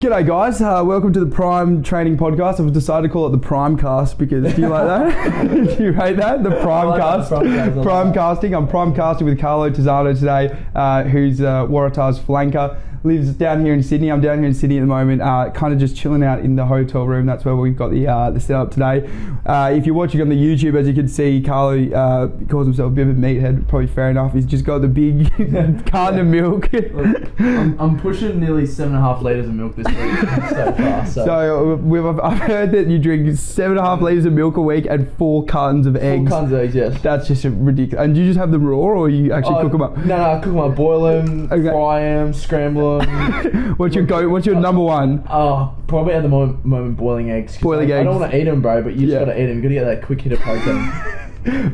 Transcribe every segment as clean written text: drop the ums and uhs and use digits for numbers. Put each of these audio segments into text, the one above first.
G'day guys, welcome to the Prime Training Podcast. I've decided to call it the PrimeCast because do you like that? Do you rate that? The PrimeCast. Primecasting. I'm Primecasting with Carlo Tizzano today, who's Waratah's flanker. Lives down here in Sydney. I'm down here in Sydney at the moment, kind of just chilling out in the hotel room. That's where we've got the setup today. If you're watching on the YouTube, as you can see, Carlo calls himself a bit of a meathead. Probably fair enough. He's just got the big carton of milk. Look, I'm pushing nearly 7.5 litres of milk this week so far. So I've heard that you drink 7.5 litres of milk a week and 4 cartons of eggs. 4 cartons of eggs, yes. That's just ridiculous. And do you just have them raw, or you actually cook them up? No, I cook them up, boil them, fry them, scramble them. What's your number one? Probably at the moment boiling eggs. Boiling eggs. I don't want to eat them, bro, but you just got to eat them. You got to get that quick hit of protein.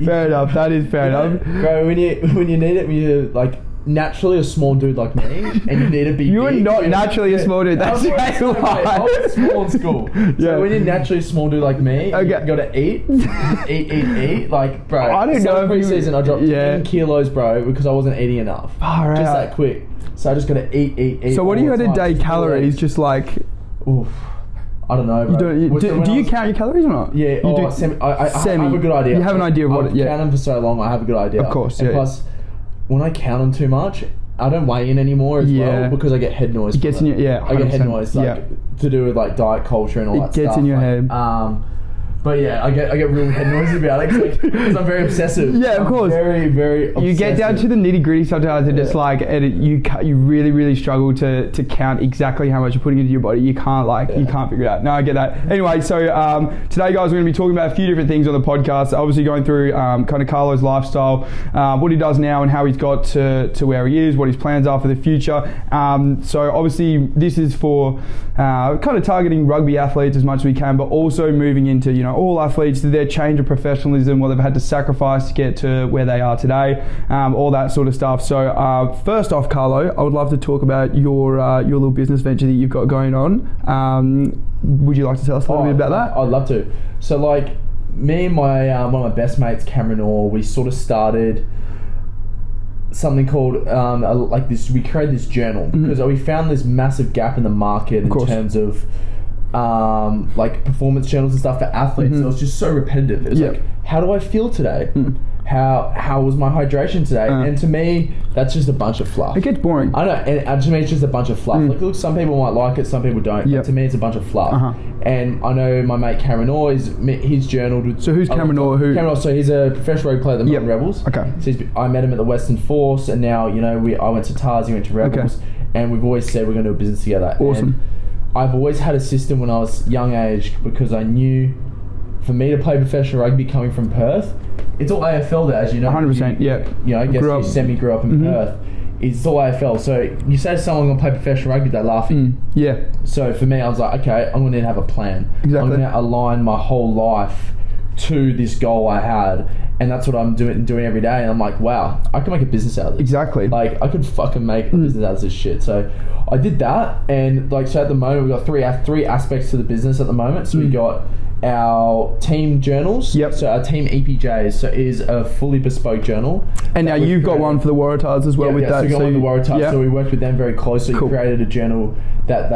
Fair enough. That is fair enough. Bro, when you need it, when you're like naturally a small dude like me, and you need to be You big, are not naturally a small dude. That's a lie. I was small in school. So when you're naturally a small dude like me, you got to eat. Like, bro, I don't know. Pre-season, I dropped 10 kilos, bro, because I wasn't eating enough. Just that quick. So I just got to eat. So what do you had a day calories? Just like... Oof. I don't know, bro. Do you count your calories or not? Yeah, you do. I have a good idea. You have an idea of what it is. I've counted them for so long, I have a good idea. Of course, and plus, when I count them too much, I don't weigh in anymore as well because I get head noise. It gets in your... I get head noise to do with like diet culture and all that stuff. It gets in your head. But yeah, I get real head noise about it because I'm very obsessive. Yeah, of course. Very, very obsessive. You get down to the nitty gritty sometimes, and it's like, you really, really struggle to count exactly how much you're putting into your body. You can't you can't figure it out. No, I get that. Anyway, so today, guys, we're going to be talking about a few different things on the podcast. Obviously, going through kind of Carlo's lifestyle, what he does now, and how he's got to where he is, what his plans are for the future. So obviously, this is for kind of targeting rugby athletes as much as we can, but also moving into all athletes, their change of professionalism, what they've had to sacrifice to get to where they are today, all that sort of stuff. So first off, Carlo, I would love to talk about your little business venture that you've got going on. Would you like to tell us a little bit about that? I'd love to. So like me and my one of my best mates, Cameron Orr, we sort of started something called we created this journal because we found this massive gap in the market in terms of like performance journals and stuff for athletes. So it was just so repetitive. It was like, how do I feel today? How was my hydration today? And to me, that's just a bunch of fluff. It gets boring. I know, and to me, it's just a bunch of fluff. Like, look, some people might like it, some people don't. But to me, it's a bunch of fluff. And I know my mate Cameron Orr, he's journaled with... So who's Cameron Orr? Cameron Orr, so he's a professional rugby player at the Melbourne Rebels. Okay. So I met him at the Western Force, and now, I went to Tars, he went to Rebels, and we've always said we're going to do a business together. Awesome. And I've always had a system when I was young age because I knew for me to play professional rugby coming from Perth, it's all AFL there, as you know. 100%, I guess you semi-grew up in Perth. It's all AFL. So you say to someone going to play professional rugby, they laugh at you. So for me, I was like, okay, I'm going to have a plan. Exactly. I'm going to align my whole life to this goal I had. And that's what I'm doing every day. And I'm like, wow, I can make a business out of this. Exactly. Like, I could fucking make a business out of this shit. So I did that. And so at the moment, we've got three aspects to the business at the moment. So we got our team journals. So our team EPJs. So it is a fully bespoke journal. And now you've got one for the Waratahs as well with that. So we got one with the Waratahs. So we worked with them very closely. Cool. Created a journal that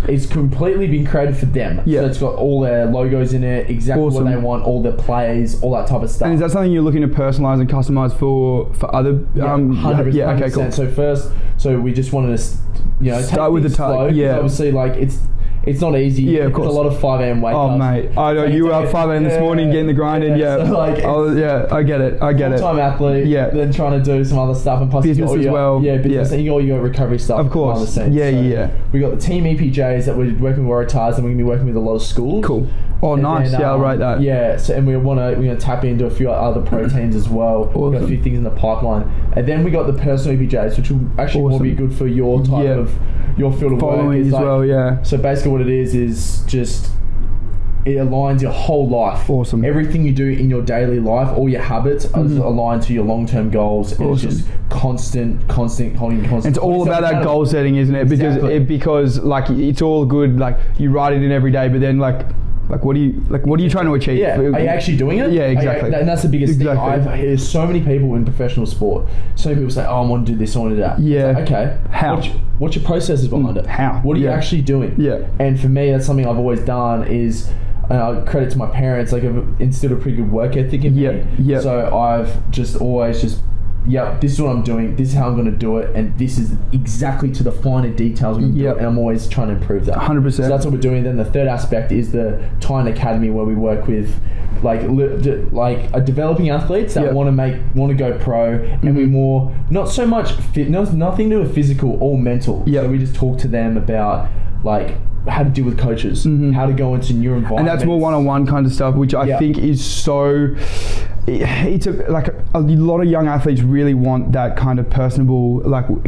it's completely been created for them. So it's got all their logos in it, exactly what they want, all their plays, all that type of stuff. And is that something you're looking to personalise and customise for other... 100%. Yeah, okay, cool. So we just wanted to, start with the slow. Obviously, like, it's not easy. Yeah, of course. It's a lot of 5 a.m. wake-ups. Oh, mate. I know. You were up 5 a.m. this morning getting the grind in. So I get it. Full-time athlete. Yeah. Then trying to do some other stuff. And plus business as well. Yeah, business. And you got recovery stuff. Of course. The scenes. Yeah. We got the team EPJs that we're working with Waratahs, and we're going to be working with a lot of schools. Cool. Oh, and nice. I'll write that. Yeah. So, and we're going to tap into a few other proteins as well. Awesome. We've got a few things in the pipeline. And then we got the personal EPJs, which will actually more be good for your type of... your field of following work as well, yeah. So basically what it is just it aligns your whole life. Awesome. Everything you do in your daily life, all your habits are aligned to your long-term goals. And it's just constant. It's all about that goal setting, isn't it? Because like it's all good, like you write it in every day, but then like Like, what are you trying to achieve? Yeah, are you actually doing it? Yeah, exactly. And that's the biggest thing. There's so many people in professional sport. So many people say, "Oh, I want to do this, I want to do that." Yeah. Like, okay. How? What's your processes behind it? How? What are you actually doing? Yeah. And for me, that's something I've always done. Is credit to my parents. Like, I've instilled a pretty good work ethic in me. Yeah. So I've just always yep, this is what I'm doing, this is how I'm going to do it, and this is exactly to the finer details I'm going to do it, and I'm always trying to improve that. 100%. So that's what we're doing. Then the third aspect is the Tyne Academy, where we work with developing athletes that want to go pro, and we're more, not so much nothing to do with physical or mental. So we just talk to them about like how to deal with coaches, how to go into new environments. And that's more one-on-one kind of stuff, which I think is so... It's a lot of young athletes really want that kind of personable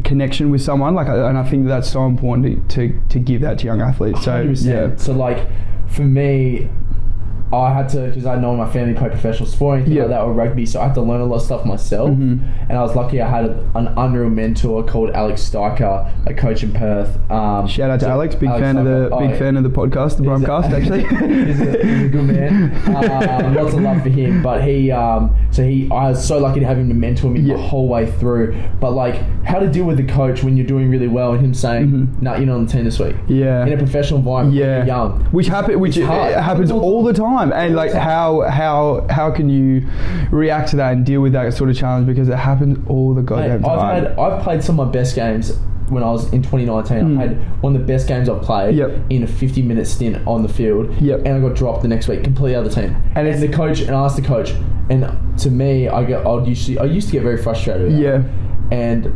connection with someone, and I think that's so important to give that to young athletes. So 100%. So like for me, I had to, because I know my family played professional sport and things like that, or rugby, so I had to learn a lot of stuff myself. And I was lucky I had an unreal mentor called Alex Steiker, a coach in Perth. Shout out to Alex, big fan of the podcast, the PrimeCast, actually. He's a good man. Lots of love for him. But I was so lucky to have him to mentor me the whole way through. But like, how to deal with the coach when you're doing really well and him saying, "No, you're not on the team this week." Yeah. In a professional environment, when you're young, which happens all the time. And like, how can you react to that and deal with that sort of challenge, because it happens all the goddamn time. I've played some of my best games when I was in 2019. I had one of the best games I've played in a 50-minute stint on the field, and I got dropped the next week, completely other team. And I asked the coach, and to me, I used to get very frustrated. And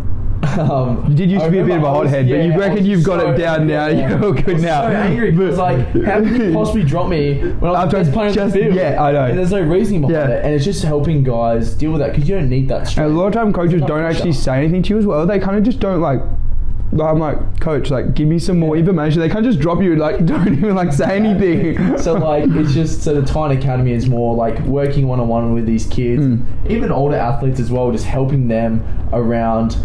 you did used to be a bit of a hothead, but you reckon you've got it down now. You're all good now. So angry because like, how can you possibly drop me when I was just playing on the field? Yeah, I know. And there's no reasoning behind it, and it's just helping guys deal with that, because you don't need that stress. And a lot of time coaches don't actually say anything to you as well. They kind of just don't I'm like, coach, like, give me some more information. They can't just drop you, like, don't even say anything. So like, it's just, so the Tyne Academy is more like working one-on-one with these kids, even older athletes as well, just helping them around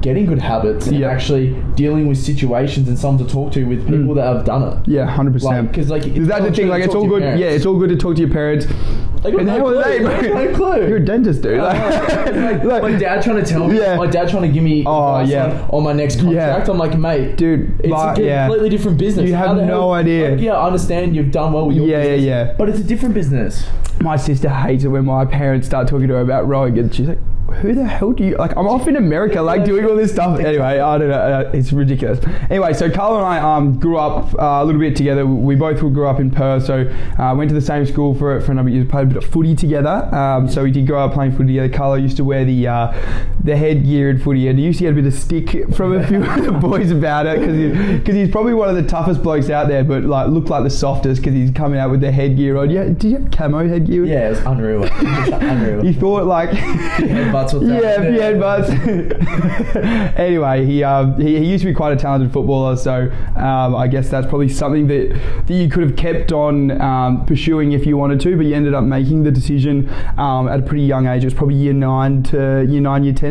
getting good habits and actually dealing with situations and someone to talk to with people that have done it. Yeah, 100%. Because that's the thing. Like, it's all good. Yeah, it's all good to talk to your parents. And how are they, bro? No clue. You're a dentist, dude. My dad trying to tell me. My dad trying to give me advice on my next contract. I'm like, mate, dude, it's a completely different business. You have no idea. I understand you've done well with your business. But it's a different business. My sister hates it when my parents start talking to her about rowing, and she's like, who the hell do you... Like, I'm off in America, doing all this stuff. Anyway, I don't know. It's ridiculous. Anyway, so Carlo and I grew up a little bit together. We both grew up in Perth, so went to the same school for a number of years, played a bit of footy together. So we did grow up playing footy together. Carlo used to wear the headgear in footy, and he used to get a bit of stick from a few of the boys about it, because he's probably one of the toughest blokes out there, but looked like the softest, because he's coming out with the headgear on. Did you have camo headgear? Yeah, it was unreal. Unreal. You thought headbutts. Anyway, he used to be quite a talented footballer, so I guess that's probably something that you could have kept on pursuing if you wanted to, but you ended up making the decision at a pretty young age. It was probably year 10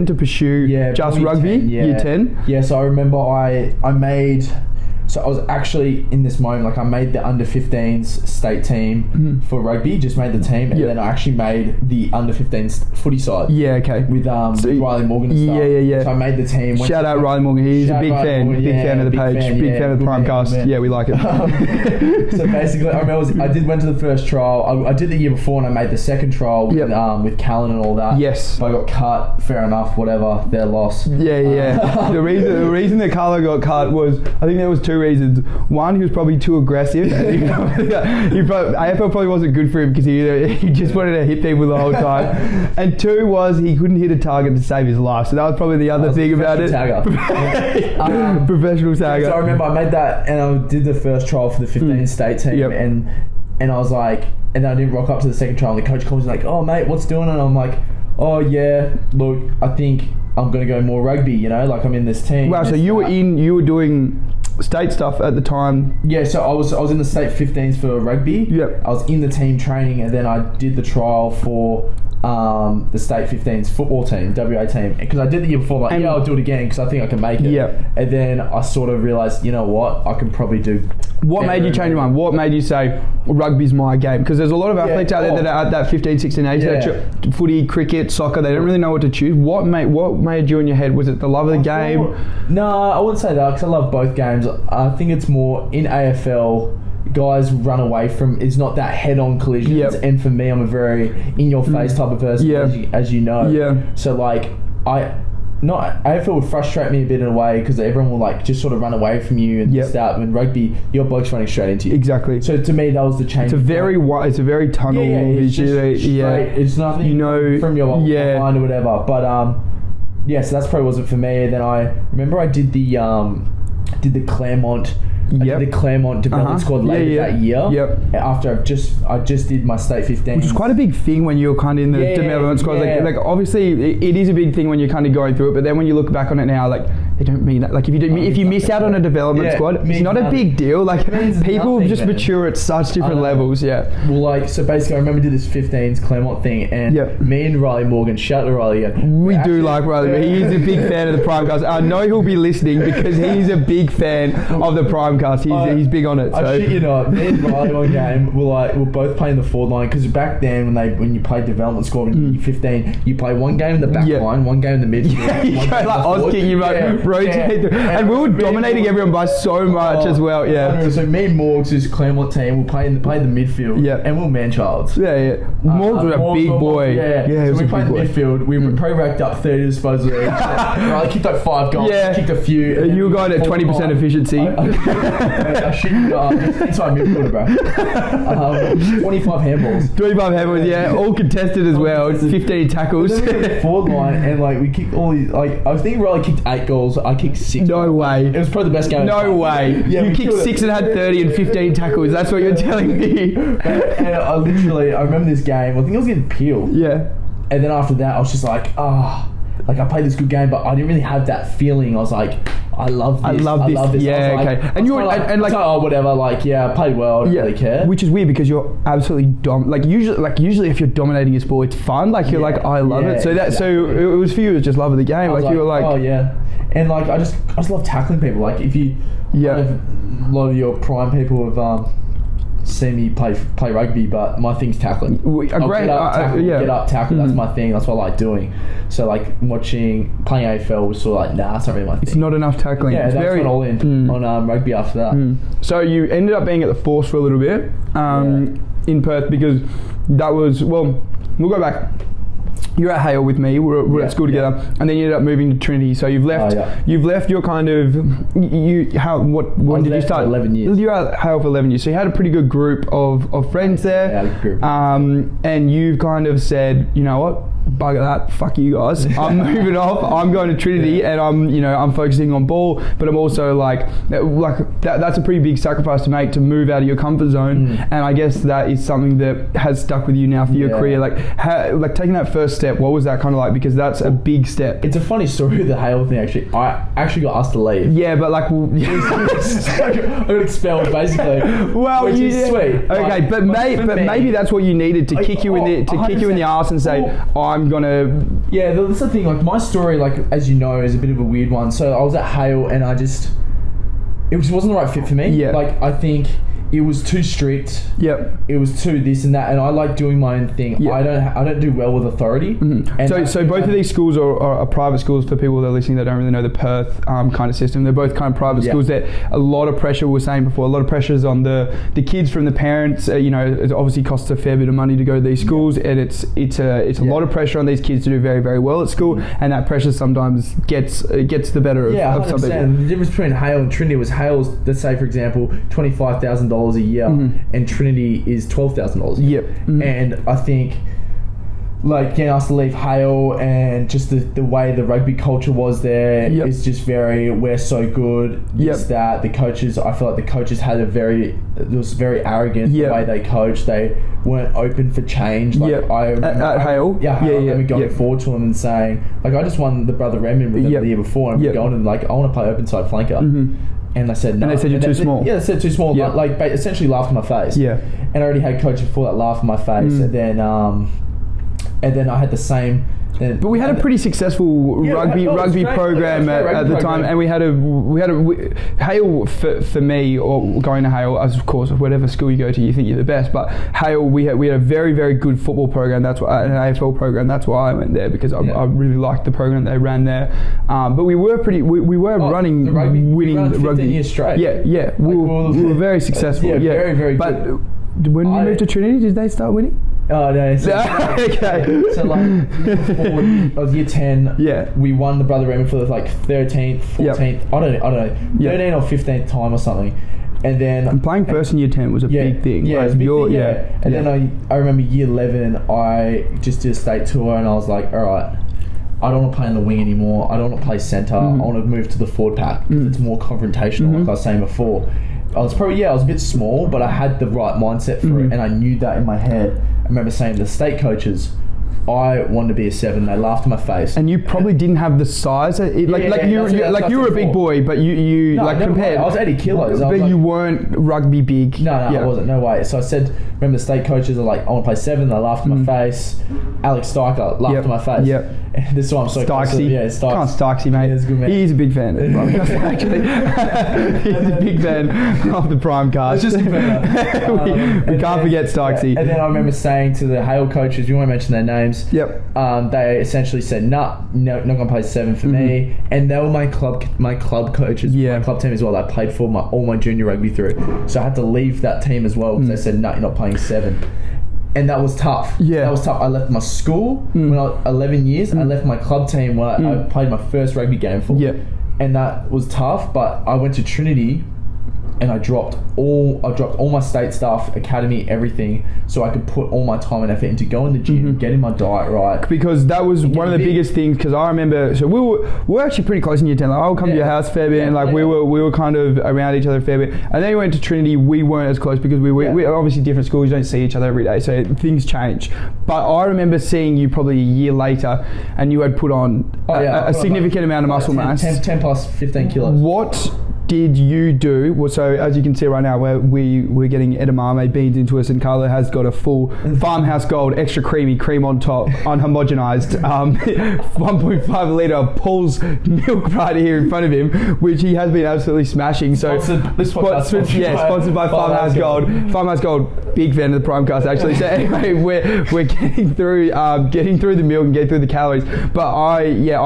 to pursue just rugby. 10, year 10. Yeah, so I remember I made... So I was actually in this moment, I made the under-15s state team for rugby, just made the team, and then I actually made the under-15s footy side. Yeah, okay. With Riley Morgan and stuff. Yeah. So I made the team. Shout out Riley Morgan. He's a big fan. Big fan of the page. Big fan of the PrimeCast. Yeah, we like it. So basically, I remember went to the first trial. I did the year before, and I made the second trial with Callan and all that. Yes. So I got cut. Fair enough. Whatever. Their loss. Yeah. The reason that Carlo got cut was, I think there was two reasons. One, he was probably too aggressive. AFL probably wasn't good for him, because he just wanted to hit people the whole time. And two was, he couldn't hit a target to save his life. So that was probably the other thing about it. Professional tagger. So I remember I made that, and I did the first trial for the 15 state team, and I was like, and I didn't rock up to the second trial, and the coach calls me like, "Oh mate, what's doing?" And I'm like, "Oh yeah, look, I think I'm gonna go more rugby. I'm in this team." Wow, so you were doing state stuff at the time. Yeah, so I was in the state 15s for rugby. Yep. I was in the team training, and then I did the trial for the state 15s football team, WA team, because I did the year before, like, I'll do it again because I think I can make it. Yeah. And then I sort of realised, you know what, I can probably do. What made you change your mind? What made you say rugby's my game? Because there's a lot of athletes out there that are at that 15, 16 age, that footy, cricket, soccer, they don't really know what to choose. What made you in your head? Was it the love of the game? No, I wouldn't say that because I love both games. I think it's more in AFL. Guys run away from, it's not that head-on collisions, and for me, I'm a very in-your-face type of person, as you know. So like, AFL would frustrate me a bit in a way because everyone will like just sort of run away from you and start. When rugby, your bloke's running straight into you. Exactly. So to me, that was the change. It's a very tunnel vision. It's nothing from your mind or whatever. But so that's probably wasn't for me. And then I remember I did the Claremont. The Claremont development squad later that year. After I just did my state 15. Which is quite a big thing when you're kind of in the development squad. Like obviously it is a big thing when you're kind of going through it, but then when you look back on it now, like they don't mean that. Like if you miss out on a development squad, it's not a big deal. Like people just mature at such different levels. Well, like so basically, I remember I did this 15s Claremont thing, and me and Riley Morgan, shout out to Riley again. We do like Riley, but he is a big fan of the PrimeCast. I know he'll be listening because he's a big fan of the PrimeCast. He's big on it. So. I shit you not, me and Riley one game we're both playing the forward line because back then when you played development squad when you're 15, you play one game in the back line, one game in the midfield. You go like Oz King, you rotate through. And we were dominating everyone by so much as well. So me and Morgs, this Claremont team, we'll play the midfield. And we're man-childs. Morgs was a big boy. So we played the midfield. We probably racked up 30 disposals. Riley kicked like 5 goals. Kicked a few. And you were going at 20% efficiency. I shit you not. Inside midfielder, bro. 25 handballs. 25 handballs, all contested as well. 15 tackles. And then we got the forward line, and like we kicked all these. Like I think Riley kicked 8 goals. I kicked 6. No way. It was probably the best game. No way. You kicked 6 and had 30 and 15 tackles. That's what you're telling me. And I remember this game. I think I was getting peeled. And then after that, I was just like, like I played this good game, but I didn't really have that feeling. I was like, I love this. And you're like, oh, whatever. Like, I played well. I don't really care. Which is weird because you're absolutely usually if you're dominating your sport, it's fun. Like you're like, I love it. So it was for you. It was just love of the game. Like you were like, oh yeah. And like I just love tackling people. Like if you, a lot of your prime people have see me play rugby, but my thing's tackling. Get up, tackle. That's my thing. That's what I like doing. So like playing AFL was sort of like, it's not really my thing. It's not enough tackling. Yeah, that's very all in on rugby after that. So you ended up being at the Force for a little bit in Perth because that was we'll go back. You're at Hale with me. We're at school together, and then you ended up moving to Trinity. So you've left. You've left your kind of when did you start? 11 years. You were at Hale for 11 years. So you had a pretty good group of friends there. Yeah, group. And you've kind of said, you know what? Bugger that, fuck you guys. I'm moving off. I'm going to Trinity, and I'm focusing on ball. But I'm also like that's a pretty big sacrifice to make to move out of your comfort zone. And I guess that is something that has stuck with you now for your career. Like taking that first step. What was that kind of like? Because that's a big step. It's a funny story with the Hale thing. Actually, I actually got asked to leave. Yeah, but like I got expelled basically. Well, which is sweet. Okay, but maybe that's what you needed to kick you in the arse and say, I'm gonna. Yeah, that's the thing. Like my story, like as you know, is a bit of a weird one. So I was at Hale, and it just wasn't the right fit for me. Yeah. Like I think it was too strict. Yep. It was too this and that, and I like doing my own thing. Yep. I don't do well with authority. And so both of these schools are private schools for people that are listening that don't really know the Perth kind of system. They're both kind of private schools that a lot of pressure, we were saying before, a lot of pressure is on the kids from the parents. It obviously costs a fair bit of money to go to these schools, and it's a lot of pressure on these kids to do very, very well at school, and that pressure sometimes gets the better of some people. The difference between Hale and Trinity was Hale's, let's say for example, $25,000 a year, and Trinity is $12,000 a year. And I think like getting asked to leave Hale and just the way the rugby culture was there is just very, we're so good, that the coaches, I feel like the coaches had it was very arrogant the way they coached. They weren't open for change. Like at Hale? I remember going forward to them and saying, like, I just won the Brother Redmond with them the year before, and I'm going and like, I want to play open side flanker. And they said no. And they said you're too small. Yeah, they said too small. Yeah. Like essentially laughed in my face. Yeah. And I already had coaches before that laugh in my face. And then and then I had the same. But we had a pretty successful rugby program at the time, and we had Hale for me, or going to Hale, as of course, whatever school you go to, you think you're the best. But Hale, we had a very, very good football program. That's why, an AFL program. That's why I went there, because I really liked the program they ran there. But we were running, winning 15 rugby years straight. Yeah. We were very successful. Yeah, very, very but good. When you moved to Trinity, did they start winning? Oh no! So, okay. So like, before I was year 10. Yeah. We won the Brother Raymond for the 13th, 14th. Yep. I don't know. 13th or 15th time or something. And then playing first in year 10 was a big thing. Yeah, it was a big thing. And then I remember year 11, I just did a state tour, and I was like, all right, I don't want to play in the wing anymore. I don't want to play centre. I want to move to the forward pack because it's more confrontational, like I was saying before. I was a bit small, but I had the right mindset for it, and I knew that in my head. I remember saying to the state coaches, I wanted to be a 7. They laughed in my face. And you probably didn't have the size. You were a big boy, but you compared. I was 80 kilos. But you weren't rugby big. No, I wasn't. No way. So I said, remember the state coaches are like, I want to play 7. They laughed in my face. Alex Steiker laughed in my face. Yep. And this is why I'm so Stikesy. Yeah, Stikes. Come on, Stikesy, mate. Yeah, good, He's a big fan. Actually, he's a big fan of the PrimeCast. It's just better. we can't forget Stikesy. And then I remember saying to the Hale coaches, you want to mention their names? Yep. They essentially said, no, not going to play 7 for me. And they were my club coaches, my club team as well. I played for all my junior rugby through. So I had to leave that team as well because they said, no, you're not playing 7. And that was tough. Yeah. That was tough. I left my school when I was 11 years. I left my club team when I played my first rugby game for. Yeah. And that was tough, but I went to Trinity and I dropped all my state stuff, academy, everything, so I could put all my time and effort into going to the gym, getting my diet right. Because that was one of the biggest things. Because I remember, so we were actually pretty close in year 10. Like, I would come to your house a fair bit, and we were kind of around each other a fair bit. And then we went to Trinity. We weren't as close because we are obviously different schools. You don't see each other every day, so things change. But I remember seeing you probably a year later, and you had put on a significant amount of muscle mass. 10 plus 15 kilos. What did you do? Well, so as you can see right now, we're getting edamame beans into us, and Carlo has got a full Farmhouse Gold extra cream on top, unhomogenized 1.5 litre Paul's milk right here in front of him, which he has been absolutely smashing. So sponsored by Farmhouse Gold. Farmhouse Gold, big fan of the PrimeCast actually. So anyway, we're getting through the milk and getting through the calories. But I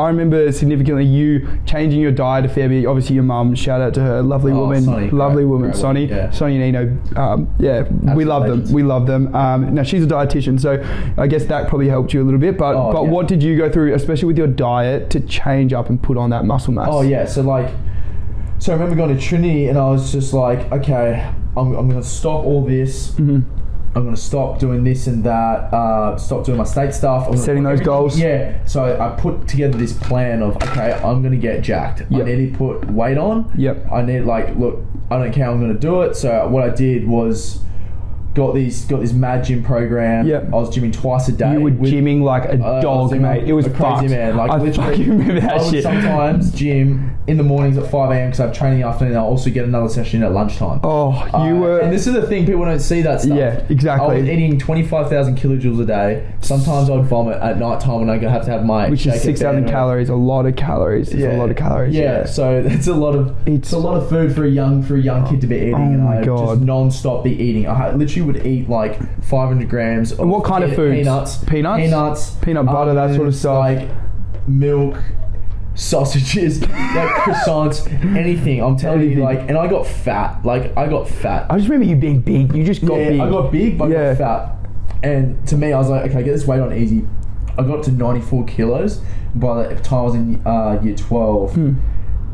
remember significantly you changing your diet a fair bit. Obviously your mum, shout out to her, lovely woman, Sonny, yeah. Sonny and Nino, we love them. Now she's a dietitian, so I guess that probably helped you a little bit. But what did you go through, especially with your diet, to change up and put on that muscle mass? Oh yeah, so I remember going to Trinity and I was just like, okay, I'm going to stop all this. I'm going to stop doing this and that, stop doing my state stuff. Setting those goals. Yeah. So I put together this plan of, okay, I'm going to get jacked. Yep. I need to put weight on. Yep. I need, look, I don't care, I'm going to do it. So what I did was got this mad gym program. Yep. I was gymming twice a day. You were gymming like a dog, mate. It was a crazy fucked. Man. I fucking remember that shit. I would sometimes gym in the mornings at 5 a.m. because I have training in the afternoon. I'll also get another session at lunchtime. Oh, you were... And this is the thing, people don't see that stuff. Yeah, exactly. I was eating 25,000 kilojoules a day. Sometimes I'd vomit at night time when I have to have my... Which is 6,000 calories, a lot of calories. It's a lot of calories. Yeah, so it's a lot of food for a young kid to be eating. Oh my God. Just non-stop be eating. I literally would eat 500 grams of... And what kind of foods? Peanuts. Peanut butter, that sort of stuff. Milk... sausages, croissants, anything. I'm telling you, and I got fat. I just remember you being big. You just got big. I got big, but I got fat. And to me, I was like, okay, get this weight on easy. I got up to 94 kilos by the time I was in year 12.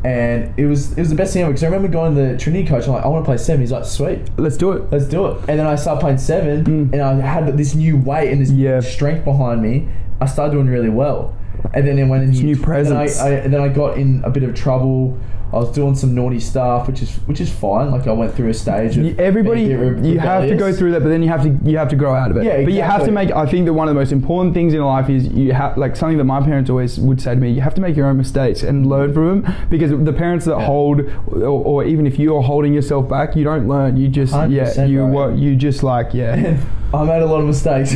And it was the best thing ever, because I remember going to the Trinity coach, I'm like, I want to play 7. He's like, sweet. Let's do it. And then I started playing 7, and I had this new weight and this strength behind me. I started doing really well. And then it went in new presence. And then I got in a bit of trouble. I was doing some naughty stuff, which is fine. Like I went through a stage of everybody, you have to go through that, but then you have to grow out of it. Yeah, exactly. But you have to make. I think that one of the most important things in life is you have, like something that my parents always would say to me. You have to make your own mistakes and learn from them, because the parents that hold, or even if you're holding yourself back, you don't learn. You just you just I made a lot of mistakes.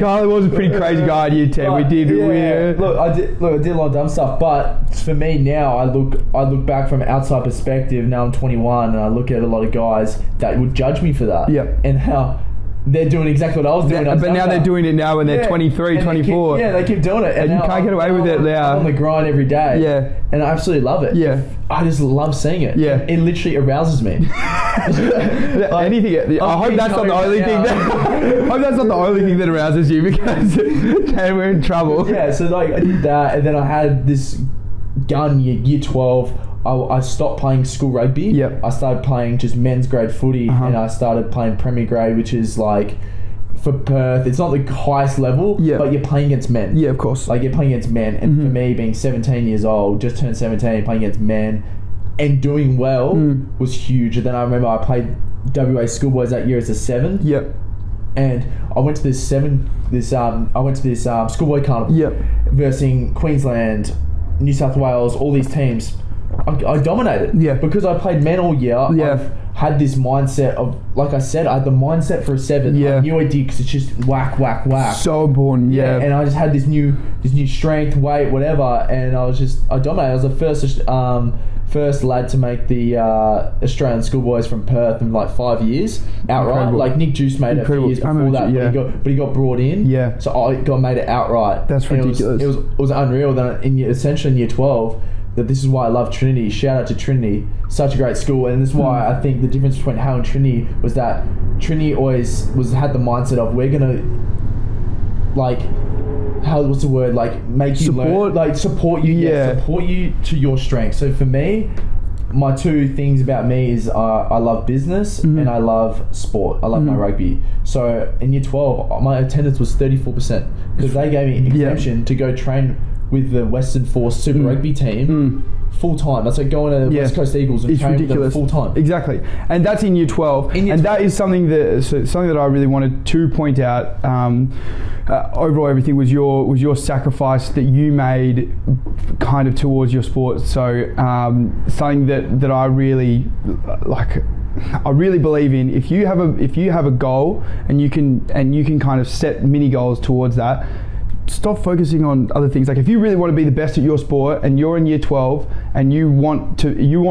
Carlo was a pretty crazy guy at year 10. But, we did. Look, I did a lot of dumb stuff. But for me now, I look back from an outside perspective. Now I'm 21, and I look at a lot of guys that would judge me for that. Yep. And how they're doing exactly what I was doing. But now they're doing it now when they're 23, 24. They keep doing it. And you can't get away with it now. I'm on the grind every day. Yeah. And I absolutely love it. Yeah. I just love seeing it. Yeah. It literally arouses me. Anything. I hope that's not the only thing. I hope that's not the only thing that arouses you, because then we're in trouble. Yeah. So like I did that, and then I had this gun year 12. I stopped playing school rugby. Yep. I started playing just men's grade footy, and I started playing Premier grade, which is like for Perth. It's not the highest level, but you're playing against men. Yeah, of course. Like you're playing against men, and for me, being 17 years old, just turned 17, playing against men and doing well was huge. And then I remember I played WA schoolboys that year as a 7. Yep. And I went to this schoolboy carnival versus Queensland, New South Wales, all these teams. I dominated. Yeah. Because I played men all year. Yeah. I've had this mindset of, like I said, I had the mindset for a 7. Yeah. I knew I did, because it's just whack, whack, whack. So important. Yeah. And I just had this new strength, weight, whatever, and I dominated. I was the first lad to make the Australian schoolboys from Perth in like 5 years outright. Incredible. Like Nick Juice made it a few years before that, but he got brought in. Yeah. So I made it outright. That's ridiculous. It was unreal. Then essentially in year 12, that this is why I love Trinity. Shout out to Trinity, such a great school, and this is why I think the difference between Hale and Trinity was that Trinity always had the mindset of, we're gonna make you learn, support you, support you to your strengths. So for me, my two things about me is I love business and I love sport. I love my rugby. So in year 12, my attendance was 34%, because they gave me an exemption to go train with the Western Force Super Rugby team full time. That's like going to the West Coast Eagles and training with them full time. Exactly, and that's in year 12. That is something that I really wanted to point out. Overall, everything was your sacrifice that you made, kind of towards your sport. So something that I really like. I really believe in, if you have a goal and you can kind of set mini goals towards that. Stop focusing on other things. Like if you really want to be the best at your sport and you're in year 12 and you want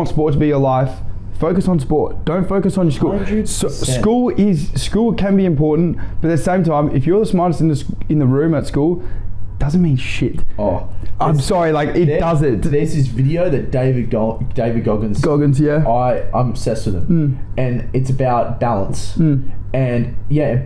sport to be your life, focus on sport. Don't focus on your school. 100%. School can be important, but at the same time, if you're the smartest in the room at school, doesn't mean shit. Oh, I'm sorry, like it doesn't. There's this video that David Goggins. I'm obsessed with him, and it's about balance. And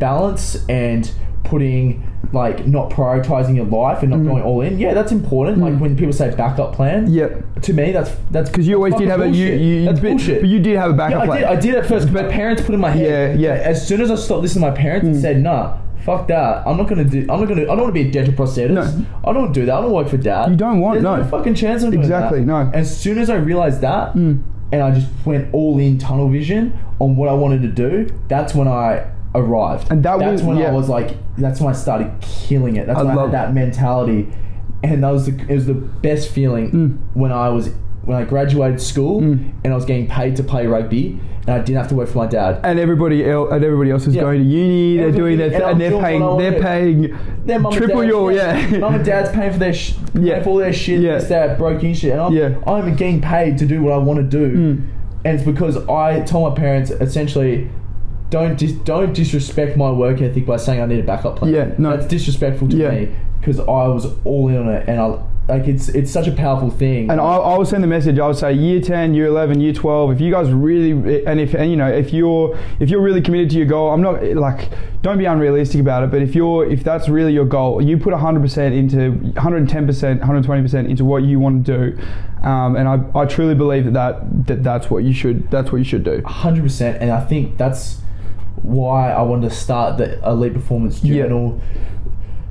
balance and putting, like, not prioritizing your life and not going all in. Yeah, that's important. Like when people say backup plan. Yep. To me, that's because you always did have that's bullshit. But you did have a backup plan. I did at first. But my parents put in my head. Yeah. As soon as I stopped listening to my parents and said, nah, fuck that. I don't want to be a dental prosthetist. No. I don't want to do that. I don't work for dad. You don't want. There's no fucking chance of doing exactly. that. No. As soon as I realized that, and I just went all in, tunnel vision on what I wanted to do, that's when I arrived. And I was like, that's when I started killing it. That's when I had that mentality, and it was the best feeling when I graduated school and I was getting paid to play rugby, and I didn't have to work for my dad. And everybody else is going to uni. They're doing their and they're paying their mum triple your mum and dad's paying for their paying for all their shit. It's that broken shit, and I'm getting paid to do what I want to do, and it's because I told my parents essentially, don't disrespect my work ethic by saying I need a backup plan. Yeah, no, that's disrespectful to me, because I was all in on it, and it's such a powerful thing. And I would send the message. I would say year 10, year 11, year 12. If you guys really, if you're really committed to your goal, I'm not like, don't be unrealistic about it. But if that's really your goal, you put 100% into 110%, 120% into what you want to do. And I truly believe that's what you should do. 100%, and I think that's why I wanted to start the Elite Performance Journal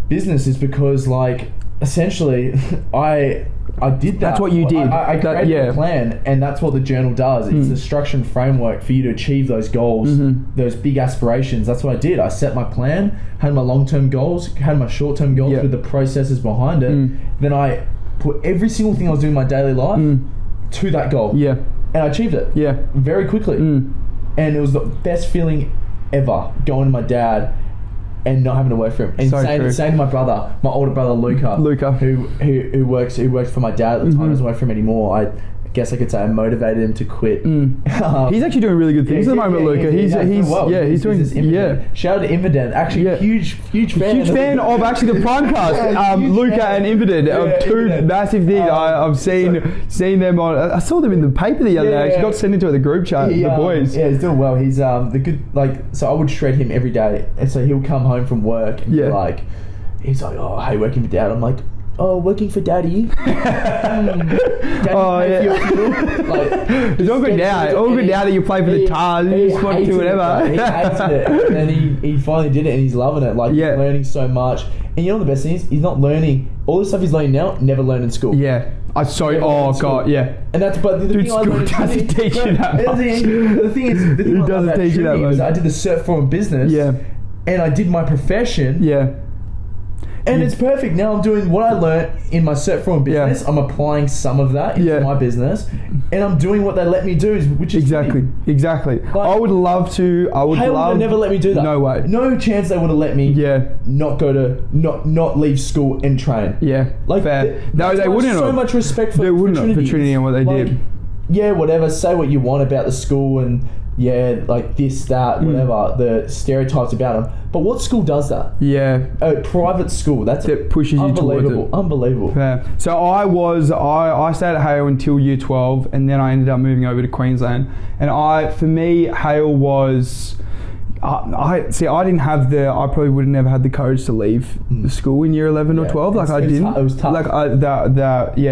business, is because, like, essentially I I did that. That's what you did. I created a plan, and that's what the journal does. It's the structure and framework for you to achieve those goals, those big aspirations. That's what I did. I set my plan, had my long-term goals, had my short-term goals with the processes behind it. Then I put every single thing I was doing in my daily life to that goal. Yeah. And I achieved it. Yeah. Very quickly. And it was the best feeling ever, going to my dad and not having to work for him, and saying to my brother, my older brother Luca, who works for my dad at the time, doesn't work for him anymore. I guess I could say I motivated him to quit. He's actually doing really good things at the moment, Luca. He's doing. Shout out to Invident, actually huge fan of actually the PrimeCast. Luca and Invident are two massive things. I've seen them on. I saw them in the paper the other day. I actually got sent into the group chat. The boys. Yeah, he's doing well. He's the good so I would shred him every day, and so he'll come home from work and be like, he's like, oh, hey, working for dad. I'm like, oh, working for daddy. Daddy it's all good now. All good now that you play for the Tars. You just want to do whatever. He hated it. And then he finally did it, and he's loving it. He's learning so much. And you know the best thing is, he's not learning. All the stuff he's learning now, never learned in school. Yeah. And that's, but the thing I learned doesn't teach you that much. The thing it doesn't teach you that much. I did the cert for business. Yeah. And I did my profession. Yeah. And it's perfect. Now I'm doing what I learnt in my cert for business. Yeah. I'm applying some of that into my business, and I'm doing what they let me do, which is exactly. I would love to. They would never let me do that. No way. No chance they would have let me. Not go to not leave school and train. Yeah. Fair. No, they wouldn't. So much respect for Trinity and what they did. Yeah, whatever. Say what you want about the school and. Yeah, this, that, whatever, the stereotypes about them. But what school does that? Yeah. A private school. That pushes you towards it. Unbelievable. Yeah. So I stayed at Hale until year 12, and then I ended up moving over to Queensland. And for me, Hale was... I didn't have I probably would have never had the courage to leave the school in year 11 or 12. I didn't. It was tough.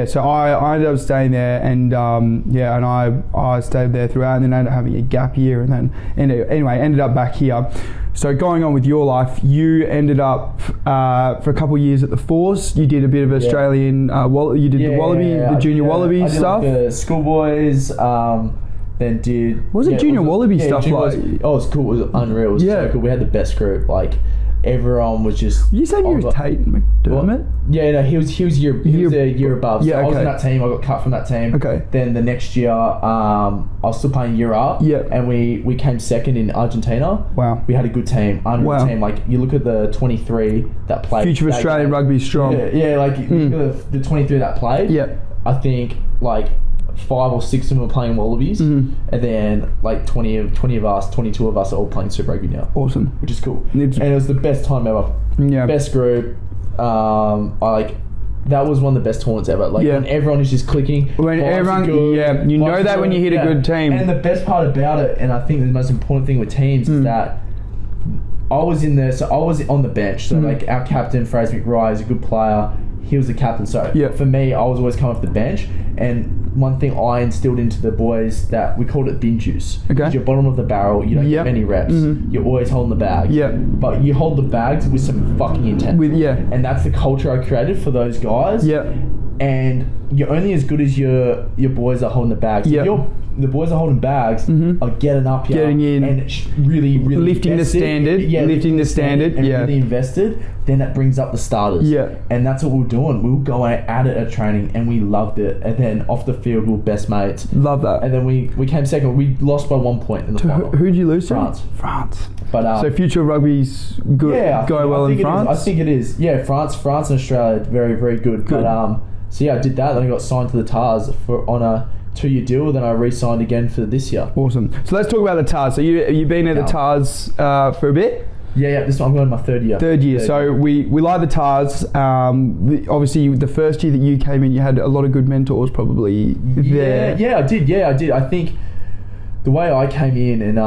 So I ended up staying there, and I stayed there throughout, and then I ended up having a gap year, and then ended up back here. So going on with your life, you ended up for a couple of years at the Force. You did a bit of Australian. You did the Wallaby, the junior Wallaby stuff. The schoolboys. Then junior Wallaby stuff like? It was cool. It was unreal. It was so cool. We had the best group. Everyone was just. You said you were Tate McDermott? Yeah, no, he was a year above. So I was in that team. I got cut from that team. Okay. Then the next year, I was still playing year up. Yeah. And we came second in Argentina. Wow. We had a good team. Unreal team. You look at the 23 that played. Future of Australian rugby is strong. Yeah. Look at the 23 that played. Yeah. I think 5 or 6 of them were playing Wallabies, and then 22 of us are all playing Super Rugby now. Awesome, which is cool. And it was the best time ever. Yeah, best group. That was one of the best tournaments ever. When everyone is just clicking. When everyone, good, you know that when you hit a good team. And the best part about it, and I think the most important thing with teams is that I was in there. So I was on the bench. So our captain Fraser McRae is a good player. He was the captain. So for me, I was always coming off the bench. And one thing I instilled into the boys that we called it bin juice. Okay. You're bottom of the barrel. You don't get many reps. You're always holding the bag. Yeah. But you hold the bags with some fucking intent. And that's the culture I created for those guys. Yeah. And you're only as good as your boys are holding the bags. So the boys are holding bags are getting up here, getting in, and really lifting the standard, lifting the standard, and really invested. Then that brings up the starters, and that's what we were doing. We would go at it at training, and we loved it. And then off the field, we were best mates. Love that. And then we came second. We lost by 1 point in the final. Who'd you lose to? France. But so future rugby's good. Yeah, go well in France. I think it is. Yeah, France and Australia, very very good. But so I did that. Then I got signed to the Tars on a 2-year deal, then I re-signed again for this year. Awesome. So let's talk about the Tars. So you've been at the Tars for a bit? Yeah. This one I'm going to my third year. So we like the Tars. Obviously, the first year that you came in, you had a lot of good mentors probably there. Yeah, I did. I think the way I came in, and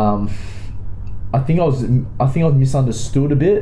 I think I was misunderstood a bit.